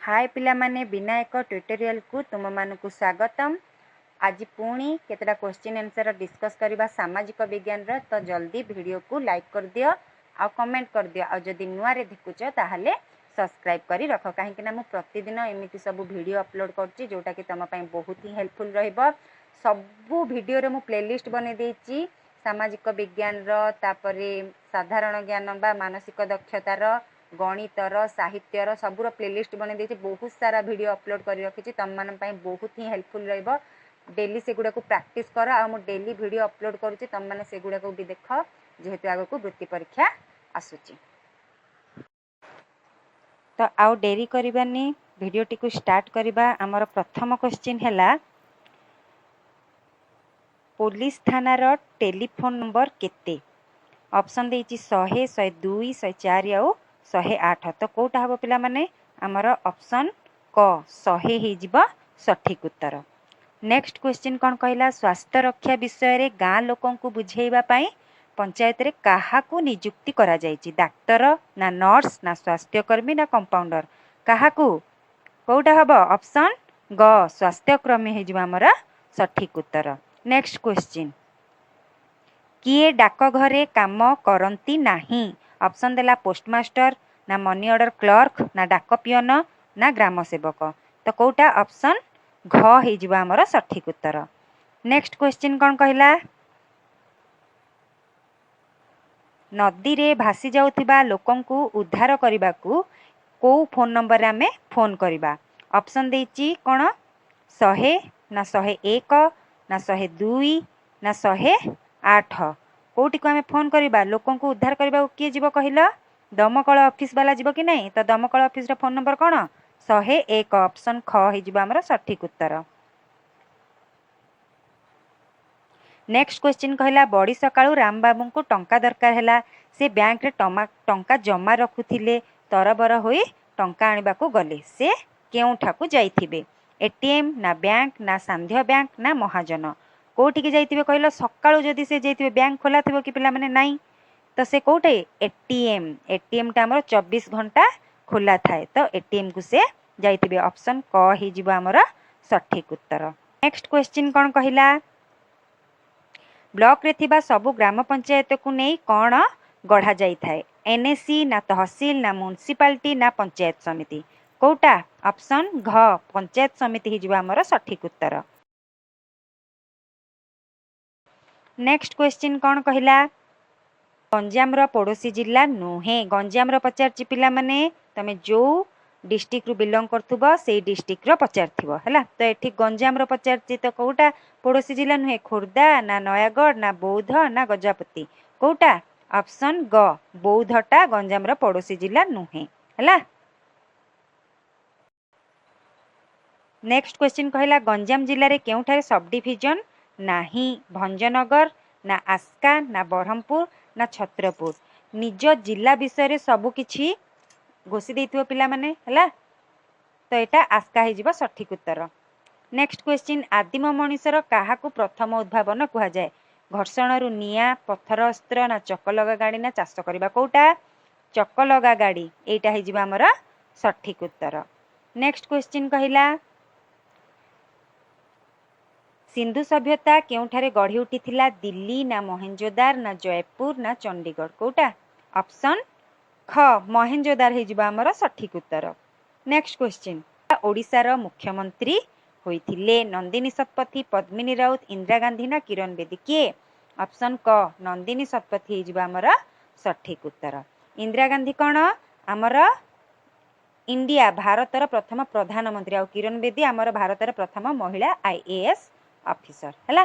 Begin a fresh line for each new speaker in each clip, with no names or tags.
हाय पिला माने विनायक ट्यूटोरियल को तुम मानकु स्वागतम। आज पुणी केतटा क्वेश्चन आंसर डिस्कस करबा सामाजिक विज्ञान रा। तो जल्दी वीडियो को लाइक कर दियो आ कमेंट कर दियो आ जदी नुआ रे देखुछ ताहले सब्सक्राइब करी रखो काहेकि ना मु प्रतिदिन एमिति सब वीडियो अपलोड करछि जोटा कि तम पई बहुत ही हेल्पफुल रहइबो। सबु वीडियो रे मु प्लेलिस्ट बने देछि सामाजिक विज्ञान रो तापरे साधारण ज्ञान बा मानसिक दक्षता रो गणितर साहित्यर सबुर प्लेलिस्ट बने देछि। बहुत सारा वीडियो अपलोड कर रखी तुम मान बहुत ही हेल्पफुल रहिबो। डेली से गुडा को प्रैक्टिस कर आ मु डेली वीडियो अपलोड करूछि तुम माने से गुडा को भी देख जेहेतु आगो को वृत्ति परीक्षा आसुछि। तो आउ डेरी करबानी वीडियो टी को स्टार्ट करबा। हमर प्रथम क्वेश्चन हैला पुलिस थाना रो टेलीफोन नंबर केते? ऑप्शन देछि 100 102 104 आउ 108। तो कोटा हबो पिला माने हमर ऑप्शन क 100 ही जिवो सठिक उत्तर। नेक्स्ट क्वेश्चन कौन कहला स्वास्थ्य रक्षा विषय रे गाँ लोकन को बुझेइबा पई पंचायत रे काहाकू नियुक्ति करा जायछि? डाक्टर ना नर्स ना स्वास्थ्यकर्मी ना कंपाउंडर काहाकू? कोटा हबो ऑप्शन ग स्वास्थ्यकर्मी हे जिवो हमर सठिक उत्तर। नेक्स्ट क्वेश्चन किए डाक घरे काम करती नाही? ऑप्शन देला पोस्टमास्टर ना मनी ऑर्डर क्लर्क ना डाक पियन ना ग्राम सेवक। तो कोटा ऑप्शन घ हे जिवो हमर सठिक उत्तर। नेक्स्ट क्वेश्चन कौन कहला नदी रे भासी जाउथिबा लोकंकु उद्धार करबाकू को फोन नंबर आमे फोन करबा? ऑप्शन देछि कोन 100 ना 101 ना 102 ना 108। कोटी को आमे फोन करबा लोकन को उद्धार करबा किए जीव कहिला? दमकल ऑफिस वाला जीव कि नहीं? तो दमकल ऑफिस रा फोन नंबर कोन 101। ऑप्शन ख हे जीव हमर सठिक उत्तर। नेक्स्ट क्वेश्चन कहला बड़ी सकाळू राम बाबू को टंका दरकार हैला से बैंक रे टंका जमा रखुथिले तरबर होई टंका आनिबा को गले से केउठा को जाइथिबे? एटीएम ना बैंक ना सांध्य बैंक ना महाजन कोठी के जाइथिबे कहलो? सकाळू जदी से जाइथिबे बैंक खोला थिबो कि पिला माने नाही तो से कोठे एटीएम। एटीएम टा हमर 24 घंटा खोला थाए तो एटीएम को से जाइथिबे। ऑप्शन क हे जिवो हमर सठिक उत्तर। नेक्स्ट क्वेश्चन कोन कहिला ब्लॉक रे थिबा सबु ग्राम पंचायत को नहीं कौन गढ़ा जाई थाए? एनएसी ना तहसील ना म्युनिसिपालिटी ना पंचायत समिति कोटा? ऑप्शन घ पंचायत समिति ही जिवो हमर सठिक उत्तर। नेक्स्ट क्वेश्चन कौन कहला गंजाम रो पड़ोसी जिला नुहे? गंजाम रो पचारची पिला माने तमे जो डिस्ट्रिक्ट रु बिलोंग करथुबो से डिस्ट्रिक्ट रो पचारथिबो हैला। तो एठी गंजाम रो पचारची तो कोटा पड़ोसी जिला नुहे? खोर्धा ना नयागढ़ ना बौद्ध ना गजपति कोटा? ऑप्शन ग बौद्धटा गंजाम रो पड़ोसी जिला नुहे हैला। नेक्स्ट क्वेश्चन कहला गंजाम जिल्ला रे केउठारे सब डिविजन नाही? भंजनगर ना आस्का ना बरहमपुर ना छत्रपुर? निज जिला विषय रे सब किछि घोषि देथिबो पिला माने हैला। तो एटा आस्का हे जिवो सठिक उत्तर। नेक्स्ट क्वेश्चन आदिम मनुष्यर काहाकू प्रथम उद्भावन कुहा जाय? घर्षण रु निया पत्थर अस्त्र ना चकलगा गाड़ी ना चाष करबा कोटा? चकलगा गाड़ी एटा हे जिवो हमर सठिक उत्तर। नेक्स्ट क्वेश्चन कहिला सिंधु सभ्यता केउठारे गढ़ी उठिथिला? दिल्ली ना मोहेंजोदार ना जयपुर ना चंडीगढ़ कोटा? ऑप्शन ख मोहेंजोदार हे जिवो हमर सठिक उत्तर। नेक्स्ट क्वेश्चन ओडिसा रो मुख्यमंत्री होइथिले? नंदिनी शतपथी पद्मिनी राउत इंदिरा गांधी ना किरण बेदी किए? ऑप्शन क नंदिनी शतपथी हे जिवो हमर सठिक उत्तर। इंदिरा गांधी कोन हमर इंडिया भारतर प्रथम प्रधानमंत्री आ किरण बेदी हमर भारतर प्रथम महिला आईएएस ऑफिसर हैला।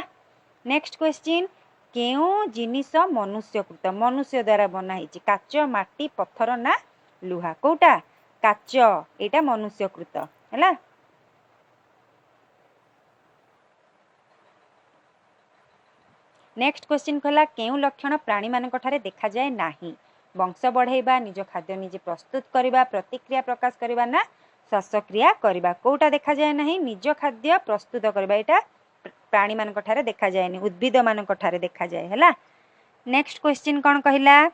नेक्स्ट क्वेश्चन केउ जिनिस मनुष्यकृत मनुष्य द्वारा बना हिची? काच माटी पत्थर ना लुहा कोटा? काच एटा मनुष्यकृत हैला। नेक्स्ट क्वेश्चन कहला केउ लक्षण प्राणी मानक ठारे देखा जाए नाही? वंश बढ़ाइबा निज खाद्य निजे प्रस्तुत करबा प्रतिक्रिया प्रकाश करबा ना श्वासक्रिया करबा कोटा देखा जाए नाही? निज खाद्य प्रस्तुत करबा एटा प्राणी मानक ठारे देखा जाए नहीं उद्भिद मानक ठारे देखा जाए हैला। नेक्स्ट क्वेश्चन कौन कहला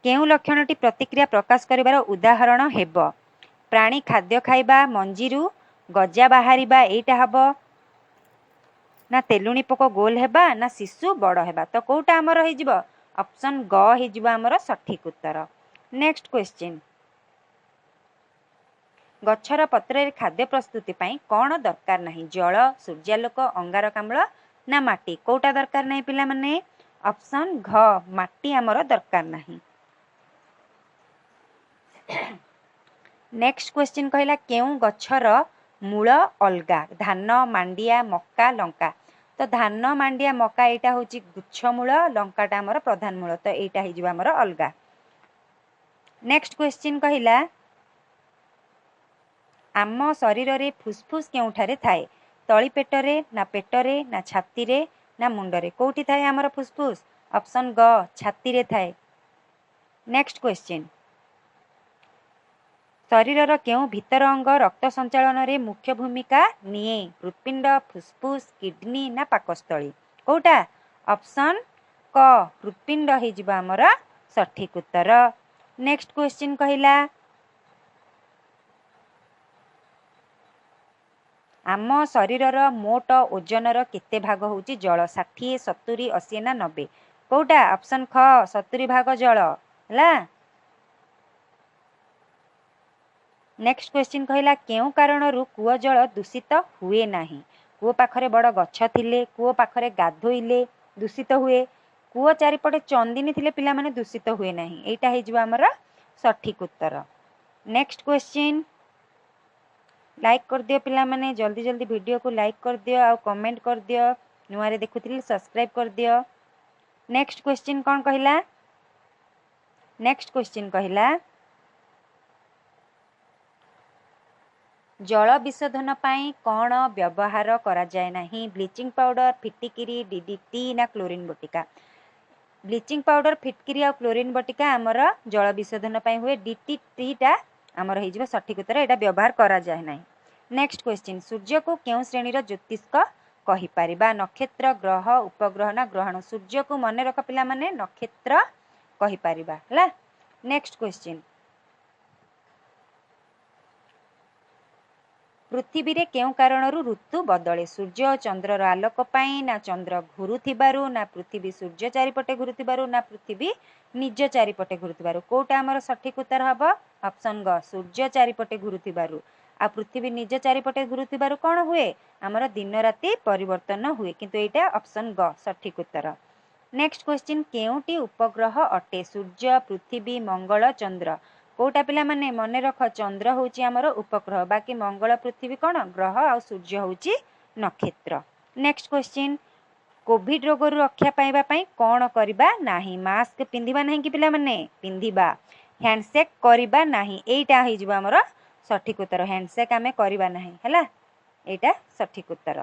केउं लक्षणटी प्रतिक्रिया प्रकाश करिबार उदाहरण हेब प्राणी खाद्य खाइबा मंजीरू गजा बाहरिबा एटा हब ना तेलुणी पोक गोल हेबा ना शिशु बड़ हेबा तो कोउटा हमर हे जिवो ऑप्शन ग हे जिवो हमर सठिक उत्तर। नेक्स्ट क्वेश्चन गछर पत्र खाद्य प्रस्तुति पाई कौन दरकार नहीं जल सूर्यालोक अंगारकाम्ल ना माटी कोउटा दरकार नहीं पिला माने ऑप्शन घ माटी हमर दरकार नहीं। नेक्स्ट क्वेश्चन कहला केउं गछर मूल अलगा धान मांडिया मक्का लंका तो धान मांडिया मक्का एटा होची गुच्छ मूल लंकाटा हमर प्रधान मूल तो एटा हे जिवो हमर अलगा। नेक्स्ट क्वेश्चन कहला आम शरीर रे फुसफुस केउठारे थाए तली पेटरे ना छाती रे ना मुंडरे कोउठी थाए हमर फुसफुस ऑप्शन ग छाती रे थाए। नेक्स्ट क्वेश्चन शरीर केउं भीतर अंग रक्त संचालन रे मुख्य भूमिका निए हृत्पिंड फुसफुस किडनी ना पाकस्थली कोउटा ऑप्शन क हृत्पिंड हे जिवो हमर सठिक उत्तर। नेक्स्ट क्वेश्चन कहला आम शरीर मोट ओजनर केते भाग होची जल 60 70 80 ना 90 कोउटा ऑप्शन ख 70 भाग जल हला। नेक्स्ट क्वेश्चन कहला केउं कारणरू कूओ जल दूषित हुए नाही कूओ पाखरे बड़ गछ थिले कूओ पाखरे गाधोइले दूषित हुए कूओ चारिपटे चंदिनी थिले पिला माने दूषित हुए नाही एटा हे जिवो हमर सठिक उत्तर। नेक्स्ट क्वेश्चन लाइक कर दियो पिला माने जल्दी जल्दी वीडियो को लाइक कर दियो आ कमेंट कर दियो नुआ रे देखुथिले सब्सक्राइब कर दियो। नेक्स्ट क्वेश्चन कोन कहला नेक्स्ट क्वेश्चन कहला जल विशोधन पाई कौन व्यवहार करा जाए नहीं ब्लीचिंग पाउडर फिटिकिरी डीडीटी ना क्लोरीन बटिका ब्लीचिंग पाउडर फिटकिरी आ क्लोरीन बटिका आमर जल विशोधन पाई हुए डीडीटी टा आमर हे जिवो सठिक उत्तर एटा व्यवहार करा जाए नहीं। नेक्स्ट क्वेश्चन सूर्य को केउं श्रेणीर ज्योतिष्क कहि परिबा नक्षत्र ग्रह उपग्रह ना ग्रहण सूर्य को मने रख पिला माने नक्षत्र कहि परिबा हला। नेक्स्ट क्वेश्चन पृथ्वी रे केउं कारणरू ऋतु बदले सूर्य और चंद्रर आलोक पाई ना चंद्र घुरुथिबारु ना पृथ्वी सूर्य चारिपटे घुरुथिबारु ना पृथ्वी निज चारिपटे घुरुथिबारु कोउटा हमर सठिक उत्तर हबो ऑप्शन ग सूर्य चारिपटे घुरुथिबारु आ पृथ्वी निज चारिपटे घुरुथिबारु कोन हुए हमर दिन राति परिवर्तन हुए किंतु एटा ऑप्शन ग सठिक उत्तर। नेक्स्ट क्वेश्चन केउंटी उपग्रह अटे सूर्य पृथ्वी मंगल चंद्र कोटा पिला माने मने रख चंद्र होची हमर उपग्रह बाकी मंगल पृथ्वी कोन ग्रह आ सूर्य होची नक्षत्र। नेक्स्ट क्वेश्चन कोविड रोग रु रक्षा पाइबा पई कोन करिबा नाही मास्क पिंधिबा नाही कि पिला माने पिंधिबा हैंडशेक करिबा नाही एटा हे जिवो हमर सठिक उत्तर हैंडशेक आमे करिबा नाही हला एटा सठिक उत्तर।